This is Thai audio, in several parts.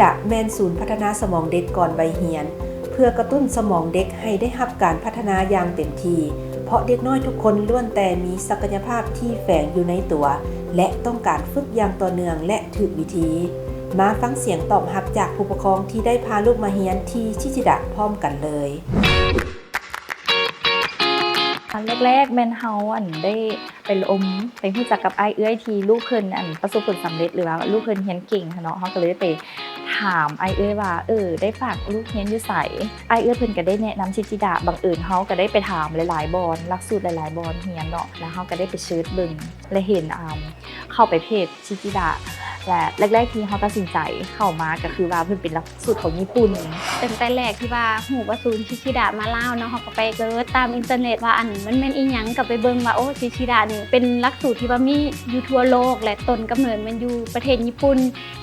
ดะแมนศูนย์พัฒนาสมองเด็กก่อนวัยเรียนเพื่อกระตุ้นสมองเด็กให้ได้รับการพัฒนาอย่างเต็มที่เพราะเด็กน้อยทุกคนล้วนแต่มีศักยภาพที่แฝงอยู่ในตัวและต้องการฝึกอย่างต่อเนื่องและถูกวิธีมาฟังเสียงตอบรับจากผู้ปกครองที่ได้พาลูกมาเรียนที่ชิชิดะพร้อมกันเลยแรกๆแม่นเฮาได้ไปไปรู้จักกับอ้ายเอื้อยที่ลูกเพิ่นประสบผลสำเร็จหรือว่าลูกเพิ่นเรียนเก่งเนาะเฮาก็เลยไปถามอ้ายเอื้อยว่าได้ฝากลูกเรียนอยู่ไสอ้ายเอื้อยเพิ่นก็ได้แนะนำชิจิดะบังเอิญเฮาก็ได้ไปถามหลายๆบอนหลักสูตรหลายๆบอนเรียนเนาะแล้วเฮาก็ได้ไปเสิร์ชเบิ่งและเห็นเข้าไปเพจชิจิดะและแรกๆที่เฮาตัดสินใจเข้ามาก็คือว่าเพิ่นเป็นหลักสูตรของญี่ปุ่นตั้งแต่แรกที่ว่าฮู้ว่าศูนย์ชิชิดะมาลาวเนาะเฮาก็ไปเสิร์ชตามอินเทอร์เน็ตว่ามันแม่นอีหยังก็ไปเบิ่งว่าโอ้ชิชิดะนี่เป็นหลักสูตรที่ว่ามีอยู่ทั่วโลกและต้นกำเนิดมันอยู่ประเทศญี่ปุ่น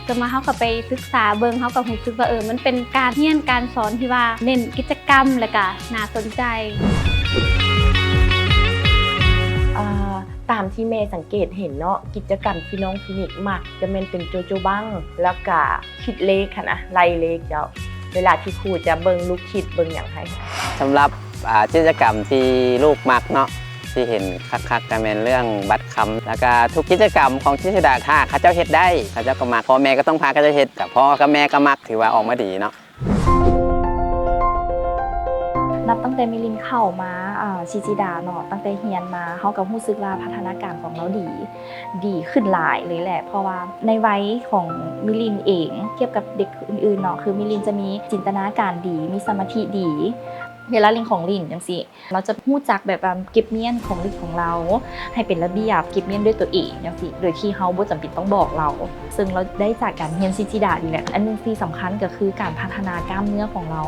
จนมาเฮาก็ไปศึกษาเบิ่งเฮาก็รู้สึกว่ามันเป็นการเรียนการสอนที่ว่าเน้นกิจกรรมและก็น่าสนใจตามที่แม่สังเกตเห็นเนาะกิจกรรมที่น้องฟินิกมักจะเป็นโจโจบังแล้วก็คิดเลขค่ะนะไล่เลขเจ้าเวลาที่ครูจะเบิ่งลูกคิดเบิ่งอย่างไรสำหรับกิจกรรมที่ลูกมักเนาะที่เห็นคักๆจะเป็นเรื่องบัตรคำแล้วก็ทุกกิจกรรมของชิชิดะค่ะเขาเจ้าเฮ็ดได้เขาเจ้าก็มักพ่อแม่ก็ต้องพาเขาเจ้าเฮ็ดแต่พ่อกับแม่ก็มักถือว่าออกมาดีเนาะนับตั้งแต่มิลินเข้ามาชิจิดะเนาะตั้งแต่เรียนมาเฮาก็รู้สึกว่าพัฒนาการของเราดีขึ้นหลายเลยแหละเพราะว่าในวัยของมิลินเองเทียบกับเด็กอื่นๆเนาะคือมิลินจะมีจินตนาการดีมีสมาธิดีเวลาเรียนของลินจังซี่เราจะรู้จักแบบเก็บเมียนของลินของเราให้เป็นระเบียบเก็บเมียนด้วยตัวเองจังซี่โดยที่เฮาบ่จำเป็นต้องบอกเราซึ่งเราได้จากการเรียนชิจิดะนี่แหละอันนึงที่สำคัญก็คือการพัฒนากล้ามเนื้อของเรา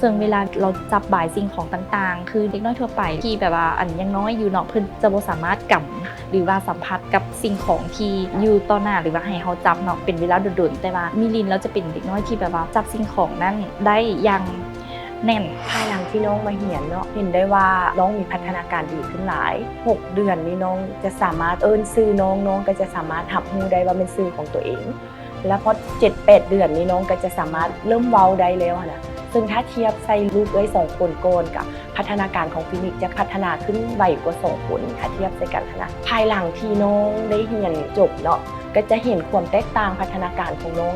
ซึ่งเวลาเราจับบ่ายสิ่งของต่างๆคือเด็กน้อยทั่วไปที่แบบว่ายังน้อยอยู่เนาะเพิ่นจะบ่สามารถกำหรือว่าสัมผัสกับสิ่งของที่อยู่ต่อหน้าหรือว่าให้เฮาจับเนาะเป็นเวลาโดดๆแต่ว่ามิลินเราจะเป็นเด็กน้อยที่แบบว่าจับสิ่งของนั้นได้อย่างแน่นภายหลังที่น้องมาเรียนเนาะเห็นได้ว่าน้องมีพัฒนาการดีขึ้นหลาย6 เดือนนี้น้องจะสามารถชื่อน้องก็จะสามารถรับรู้ได้ว่าเป็นชื่อของตัวเองแล้วพอ 7-8 เดือนนี้น้องก็จะสามารถเริ่มเว้าได้แล้วนะซึ่งถ้าเทียบใส่ลูกด้วย2 คนโกนกับพัฒนาการของฟินิกจะพัฒนาขึ้นไวกว่า2 คนถ้าเทียบใส่กันนะภายหลังที่น้องได้เรียนจบเนาะก็จะเห็นความแตกต่างพัฒนาการของน้อง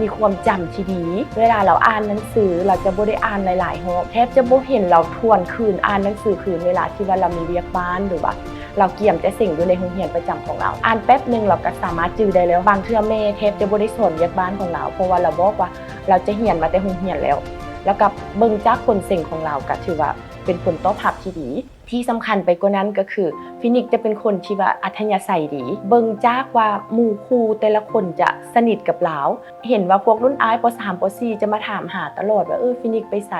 มีความจำที่ดีเวลาเราอ่านหนังสือเราจะบ่ได้อ่านหลายๆรอบแทบจะบ่เห็นเราทวนคืนอ่านหนังสือคืนเวลาที่ว่าเรามีเรียกบ้านหรือว่าเราเกี่ยมแต่สิ่งอยู่ในห้องเรียนประจำของเราอ่านแป๊บนึงเราก็สามารถจื้อได้แล้วบางเทื่อแม่แทบจะบ่ได้สอนเรียกบ้านของเราเพราะว่าเราบอกว่าเราจะเรียนมาแต่ห้องเรียนแล้วกับเบิ่งจากผลสิ่งของเราก็ถือว่าเป็นผลตอบรับที่ดีที่สำคัญไปกว่านั้นก็คือฟินิกจะเป็นคนที่ว่าอัธยาศัยดีเบิ่งจากว่าหมู่ครูแต่ละคนจะสนิทกับเราเห็นว่าพวกรุ่นอ้ายป.3 ป.4 จะมาถามหาตลอดว่าฟินิกไปไส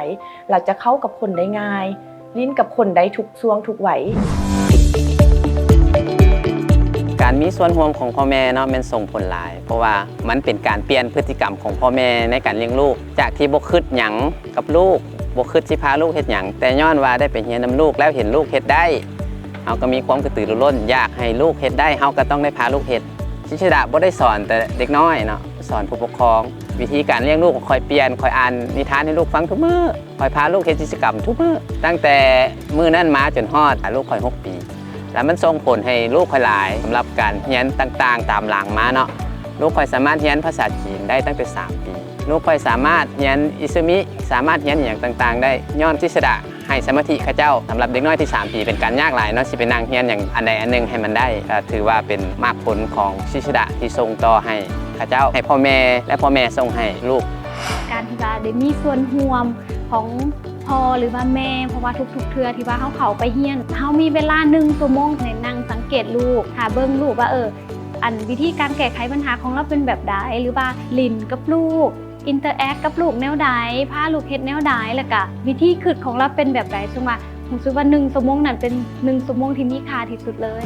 เราจะเข้ากับคนได้ง่ายลิ้นกับคนได้ทุกช่วงทุกวัยการมีส่วนร่วมของพ่อแม่เนาะมันส่งผลหลายเพราะว่ามันเป็นการเปลี่ยนพฤติกรรมของพ่อแม่ในการเลี้ยงลูกจากที่บ่คิดหยังกับลูกบ่คิดสิพาลูกเฮ็ดหยังแต่ย้อนว่าได้ไปเรียนนำลูกแล้วเห็นลูกเฮ็ดได้เฮาก็มีความกระตือรือร้นอยากให้ลูกเฮ็ดได้เฮาก็ต้องได้พาลูกเฮ็ดชิชิดะบ่ได้สอนแต่เด็กน้อยเนาะสอนผู้ปกครองวิธีการเลี้ยงลูกก็ค่อยเปลี่ยนค่อยอ่านนิทานให้ลูกฟังทุกมื้อค่อยพาลูกเฮ็ดกิจกรรมทุกมื้อตั้งแต่มื้อนั้นมาจนฮอดลูกค่อย6 ปีแล้วมันส่งผลให้ลูกค่อยหลายสำหรับการเรียนต่างๆตามหลังมาเนาะลูกค่อยสามารถเรียนภาษาจีนได้ตั้งแต่3 ปีลูกค่อยสามารถเรียนอิซึมิสามารถเรียนอย่างต่างๆได้ย้อนชิชิดะให้สมาธิข้าเจ้าสำหรับเด็กน้อยที่3 ปีเป็นการยากหลายเนาะสิไปนั่งเรียนอย่างอันใดอันหนึ่งให้มันได้ถือว่าเป็นมากผลของชิชิดะที่ส่งต่อให้ข้าเจ้าให้พ่อแม่และพ่อแม่ส่งให้ลูกการที่ว่าได้มีส่วนร่วมของพ่อหรือว่าแม่เพราะว่าทุกๆเทื่อที่ว่าเขาไปเรียนเขามีเวลา1 ชั่วโมงในนั่งสังเกตลูกหาเบิ่งลูกว่าวิธีการแก้ไขปัญหาของเราเป็นแบบใดหรือว่าลิ้นกับลูกอินเตอร์แอคกับลูกแนวใดพาลูกเฮ็ดแนวใดแล้วก็วิธีคิดของเราเป็นแบบใดซึ่งว่ารู้สึกว่า1 ชั่วโมงนั้นเป็น1 ชั่วโมงที่มีค่าที่สุดเลย